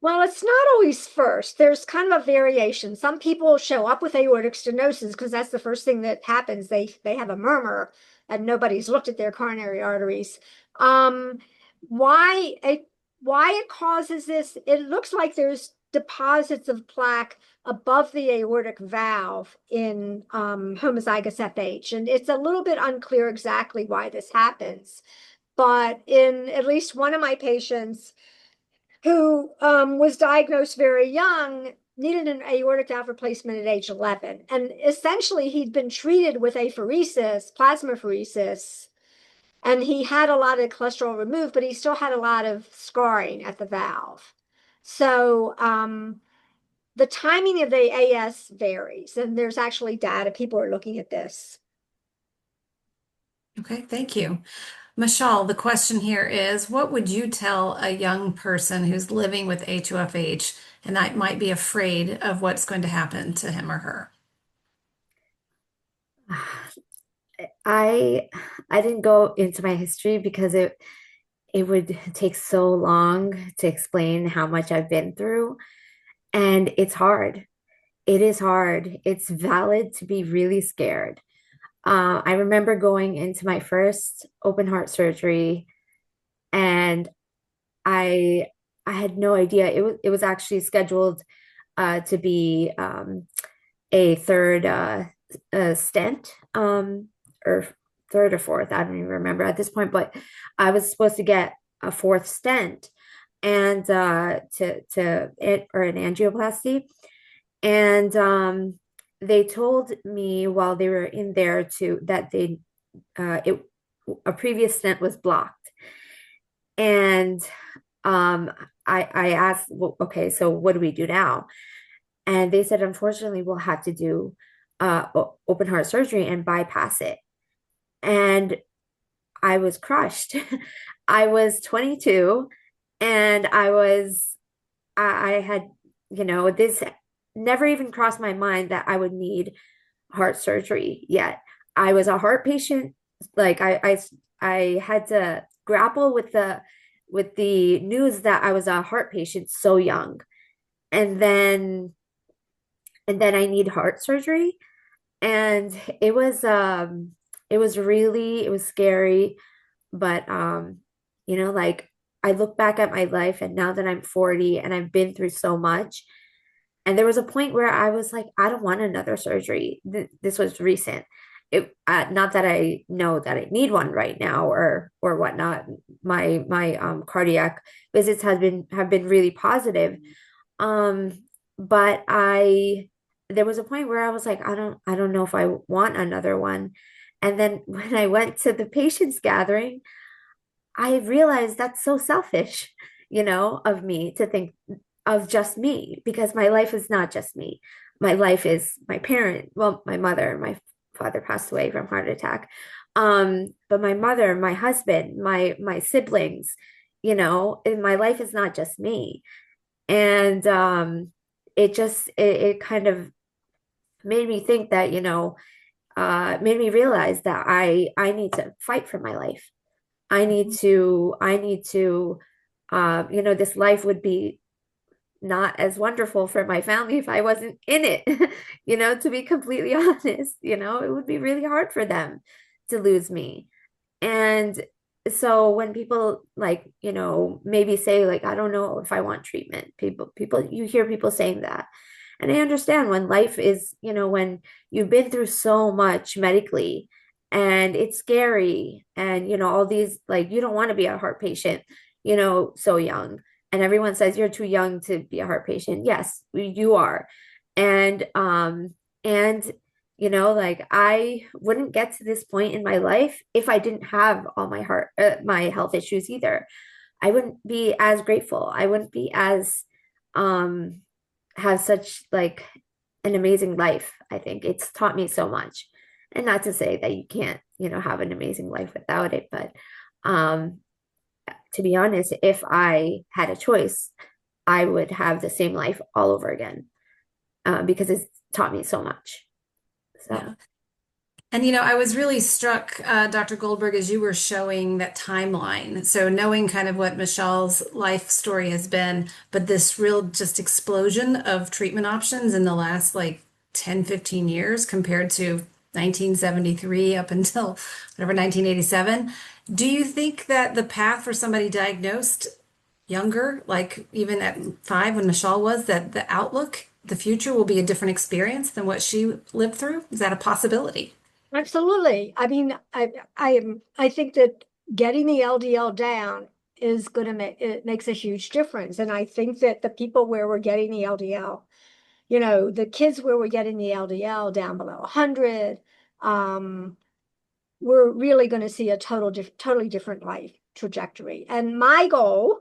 Well, it's not always first. There's kind of a variation. Some people show up with aortic stenosis because that's the first thing that happens. They have a murmur and nobody's looked at their coronary arteries. Why it causes this? It looks like there's deposits of plaque above the aortic valve in homozygous FH, and it's a little bit unclear exactly why this happens. But in at least one of my patients, who was diagnosed very young, needed an aortic valve replacement at age 11. And essentially, he'd been treated with apheresis, plasmapheresis, and he had a lot of cholesterol removed, but he still had a lot of scarring at the valve. So the timing of the AS varies, and there's actually data. People are looking at this. Okay, thank you. Mashal, the question here is, what would you tell a young person who's living with HoFH and that might be afraid of what's going to happen to him or her? I I didn't go into my history because it would take so long to explain how much I've been through, and it's hard. It is hard. It's valid to be really scared. I remember going into my first open heart surgery, and I I had no idea. It was actually scheduled to be a third stent, or third or fourth. I don't even remember at this point, but I was supposed to get a fourth stent and to it or an angioplasty. And they told me while they were in there to that they it a previous stent was blocked. And um I asked, well, okay, so what do we do now? And they said, unfortunately, we'll have to do open heart surgery and bypass it. And I was crushed. I was 22 and I had, this never even crossed my mind that I would need heart surgery yet. I was a heart patient. Like I had to grapple with the news that I was a heart patient so young. And then I need heart surgery. And it was scary, but like I look back at my life and now that I'm 40 and I've been through so much, and there was a point where I was like, I don't want another surgery. This was recent. It not that I know that I need one right now or whatnot. My cardiac visits have been really positive. Um, but there was a point where I was like, I don't know if I want another one. And then when I went to the patients gathering, I realized that's so selfish, of me to think of just me, because my life is not just me. My life is my parent, well, my mother, my father passed away from heart attack. But my mother, my husband, my siblings, and my life is not just me. And it kind of made me think that, made me realize that I need to fight for my life. I need to this life would be not as wonderful for my family if I wasn't in it. To be completely honest, it would be really hard for them to lose me. And so when people, like, maybe say, like, I don't know if I want treatment, you hear people saying that. And I understand when life is, when you've been through so much medically and it's scary, and, all these, like, you don't want to be a heart patient, so young. And everyone says you're too young to be a heart patient. Yes, you are. And like, I wouldn't get to this point in my life if I didn't have all my health issues either. I wouldn't be as grateful. I wouldn't be as, um, have such like an amazing life. I think it's taught me so much. And not to say that you can't, have an amazing life without it, but, um, to be honest, if I had a choice, I would have the same life all over again, because it's taught me so much. So. Yeah. And I was really struck, Dr. Goldberg, as you were showing that timeline. So knowing kind of what Mashal's life story has been, but this real just explosion of treatment options in the last like 10, 15 years compared to 1973 up until whatever 1987. Do you think that the path for somebody diagnosed younger, like even at 5 when Mashal was, that the outlook, the future will be a different experience than what she lived through? Is that a possibility? Absolutely. I mean, I think that getting the LDL down is going to make it makes a huge difference. And I think that the people where we're getting the LDL, the kids where we're getting the LDL down below 100, um, we're really going to see a totally different life trajectory. And my goal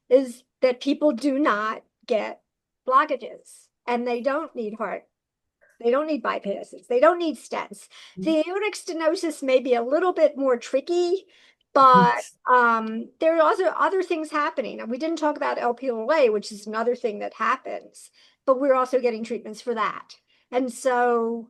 is that people do not get blockages and they don't need bypasses. They don't need stents. The aortic stenosis may be a little bit more tricky, but there are also other things happening. And we didn't talk about LPLA, which is another thing that happens, but we're also getting treatments for that. And so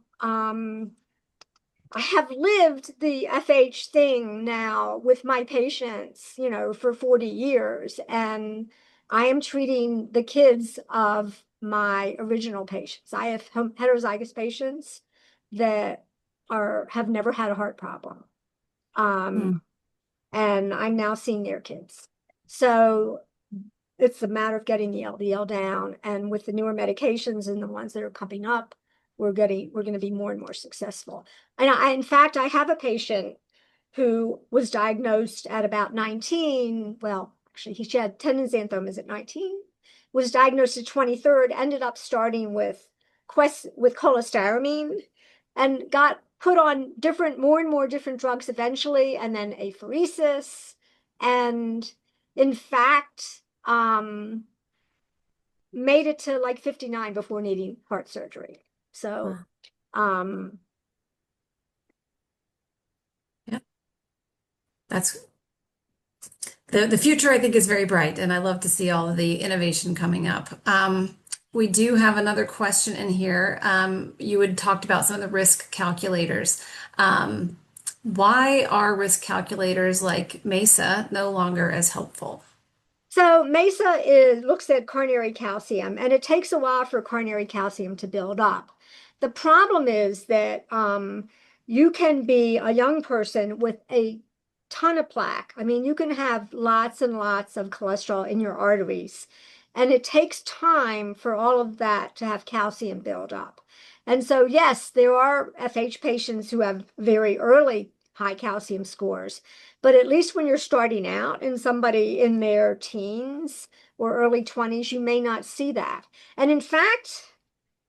I have lived the FH thing now with my patients, for 40 years, and I am treating the kids of my original patients. I have heterozygous patients that have never had a heart problem. Hmm. And I'm now seeing their kids. So it's a matter of getting the LDL down. And with the newer medications and the ones that are coming up, we're going to be more and more successful. And in fact, I have a patient who was diagnosed at about 19. Well, actually, she had tendinxanthomas at 19, was diagnosed at 23rd, ended up starting with cholestyramine and got put on more and more different drugs eventually, and then apheresis. And in fact, made it to like 59 before needing heart surgery. So, Wow. um, Yeah, that's the future, I think, is very bright, and I love to see all of the innovation coming up. We do have another question in here. You had talked about some of the risk calculators. Um, why are risk calculators like MESA no longer as helpful? so MESA looks at coronary calcium, and it takes a while for coronary calcium to build up. The problem is that you can be a young person with a ton of plaque. I mean, you can have lots and lots of cholesterol in your arteries, and it takes time for all of that to have calcium build up. And so, yes, there are FH patients who have very early high calcium scores. But at least when you're starting out and somebody in their teens or early 20s, you may not see that. And in fact,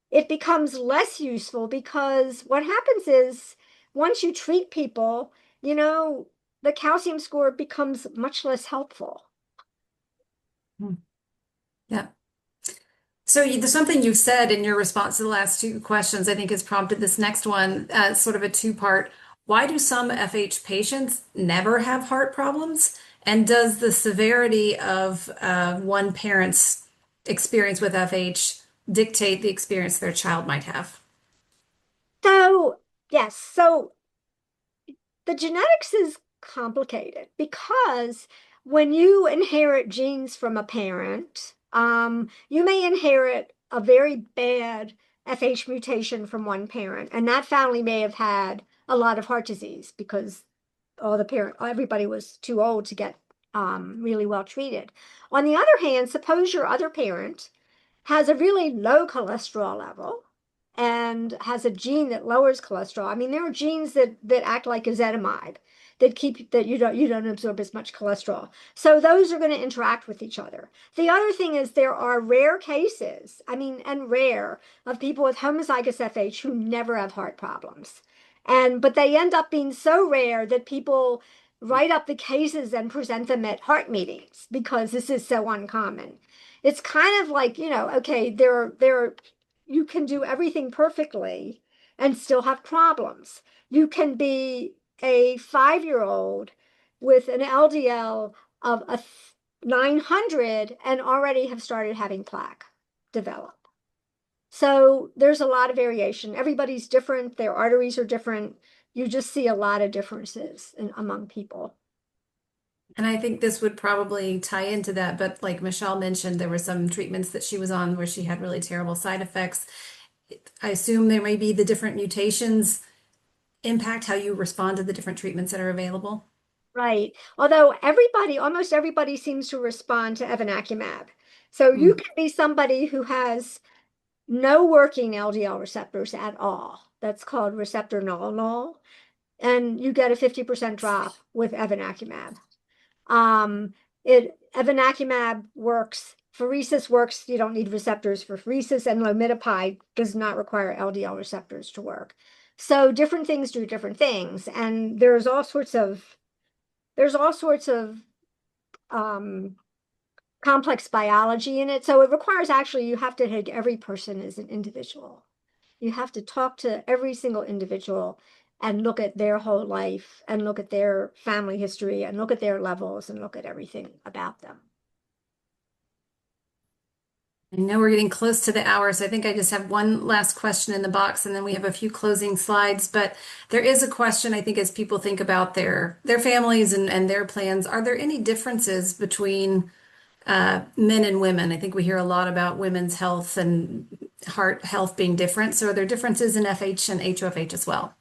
it becomes less useful because what happens is once you treat people, the calcium score becomes much less helpful. Hmm. Yeah. So there's something you've said in your response to the last two questions, I think has prompted this next one, sort of a two-part. Why do some FH patients never have heart problems? And does the severity of one parent's experience with FH dictate the experience their child might have? So, yes, so the genetics is complicated because when you inherit genes from a parent, you may inherit a very bad FH mutation from one parent, and that family may have had a lot of heart disease because everybody was too old to get really well treated. On the other hand, suppose your other parent has a really low cholesterol level and has a gene that lowers cholesterol. I mean, there are genes that act like ezetimibe that keep that you don't absorb as much cholesterol. So those are going to interact with each other. The other thing is there are rare cases, I mean, and rare of people with homozygous FH who never have heart problems. But they end up being so rare that people write up the cases and present them at heart meetings because this is so uncommon. It's kind of like, okay, you can do everything perfectly and still have problems. You can be a 5-year-old with an LDL of 900 and already have started having plaque develop. So there's a lot of variation. Everybody's different. Their arteries are different. You just see a lot of differences among people. And I think this would probably tie into that, but like Michelle mentioned, there were some treatments that she was on where she had really terrible side effects. I assume there may be the different mutations impact how you respond to the different treatments that are available. Right. Although almost everybody seems to respond to evinacumab. So you Hmm. can be somebody who has no working LDL receptors at all. That's called receptor null, and you get a 50% drop with evinacumab. Um, evinacumab works, pheresis works, you don't need receptors for pheresis, and lomidopide does not require LDL receptors to work. So different things do different things, and there's all sorts of um, complex biology in it. So it requires actually you have to take every person as an individual. You have to talk to every single individual and look at their whole life and look at their family history and look at their levels and look at everything about them. I know we're getting close to the hour, so I think I just have one last question in the box, and then we have a few closing slides. But there is a question, I think, as people think about their families and their plans, are there any differences between men and women? I think we hear a lot about women's health and heart health being different. So are there differences in FH and HoFH as well?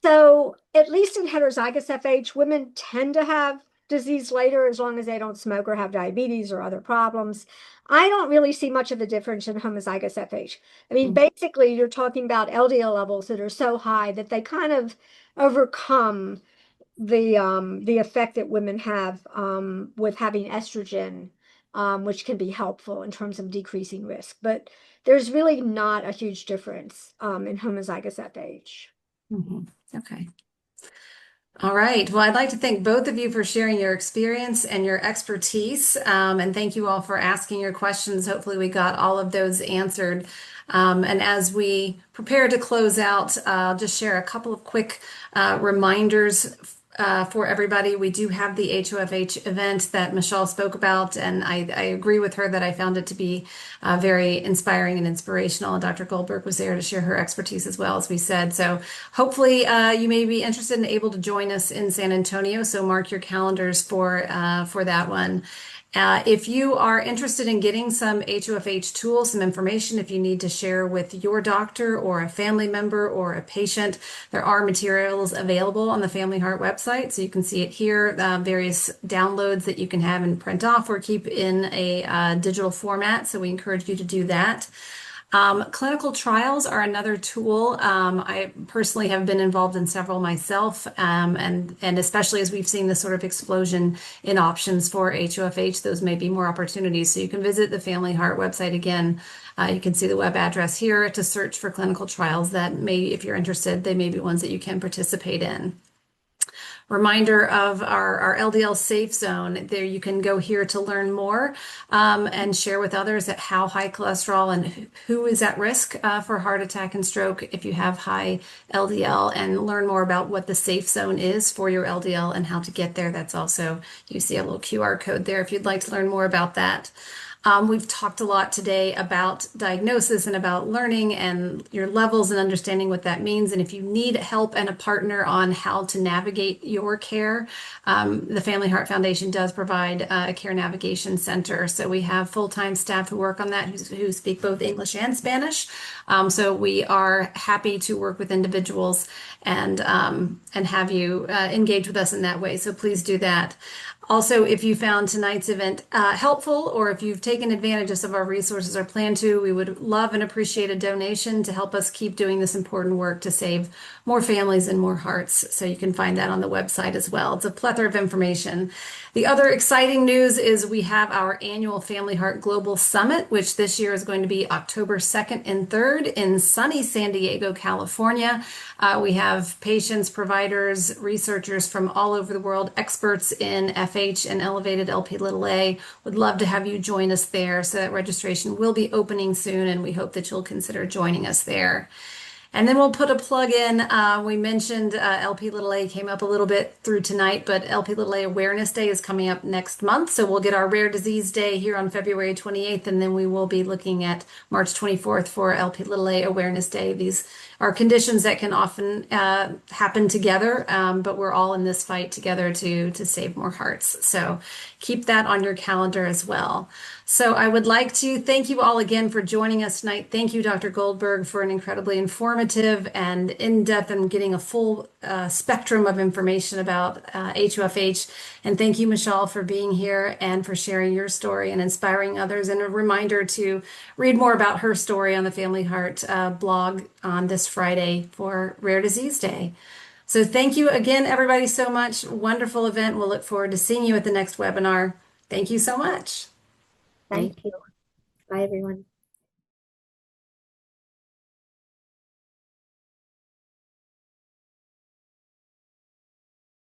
So, at least in heterozygous FH, women tend to have disease later as long as they don't smoke or have diabetes or other problems. I don't really see much of a difference in homozygous FH. I mean, basically, you're talking about LDL levels that are so high that they kind of overcome the effect that women have with having estrogen, which can be helpful in terms of decreasing risk. But there's really not a huge difference in homozygous FH. Mhm. Okay. All right. Well, I'd like to thank both of you for sharing your experience and your expertise. And thank you all for asking your questions. Hopefully, we got all of those answered. And as we prepare to close out, I'll just share a couple of quick reminders for everybody. We do have the HoFH event that Mashal spoke about, and I agree with her that I found it to be very inspiring and inspirational. And Dr. Goldberg was there to share her expertise as well, as we said. So hopefully you may be interested and able to join us in San Antonio. So mark your calendars for that one. If you are interested in getting some HoFH tools, some information, if you need to share with your doctor or a family member or a patient, there are materials available on the Family Heart website. So you can see it here, various downloads that you can have and print off or keep in a digital format. So we encourage you to do that. Clinical trials are another tool. I personally have been involved in several myself, and especially as we've seen this sort of explosion in options for HoFH, those may be more opportunities. So you can visit the Family Heart website again. You can see the web address here to search for clinical trials that may, if you're interested, they may be ones that you can participate in. Reminder of our LDL safe zone. There you can go here to learn more and share with others at how high cholesterol and who is at risk for heart attack and stroke if you have high LDL, and learn more about what the safe zone is for your LDL and how to get there. That's also, you see a little QR code there if you'd like to learn more about that. We've talked a lot today about diagnosis and about learning and your levels and understanding what that means. And if you need help and a partner on how to navigate your care, the Family Heart Foundation does provide a care navigation center. So we have full-time staff who work on that, who speak both English and Spanish. So we are happy to work with individuals and have you engage with us in that way. So please do that. Also, if you found tonight's event helpful, or if you've taken advantage of some of our resources or plan to, we would love and appreciate a donation to help us keep doing this important work to save more families and more hearts. So you can find that on the website as well. It's a plethora of information. The other exciting news is we have our annual Family Heart Global Summit, which this year is going to be October 2nd and 3rd in sunny San Diego, California. We have patients, providers, researchers from all over the world, experts in FH and elevated Lp(a). Would love to have you join us there. So that registration will be opening soon, and we hope that you'll consider joining us there. And then we'll put a plug in. We mentioned Lp(a) came up a little bit through tonight, but Lp(a) Awareness Day is coming up next month. So we'll get our Rare Disease Day here on February 28th, and then we will be looking at March 24th for Lp(a) Awareness Day. These are conditions that can often happen together, but we're all in this fight together to save more hearts. So keep that on your calendar as well. So I would like to thank you all again for joining us tonight. Thank you, Dr. Goldberg, for an incredibly informative and in-depth and getting a full spectrum of information about HoFH. And thank you, Mashal, for being here and for sharing your story and inspiring others. And a reminder to read more about her story on the Family Heart blog on this Friday for Rare Disease Day. So thank you again, everybody, so much. Wonderful event. We'll look forward to seeing you at the next webinar. Thank you so much. Thank you. Bye, everyone.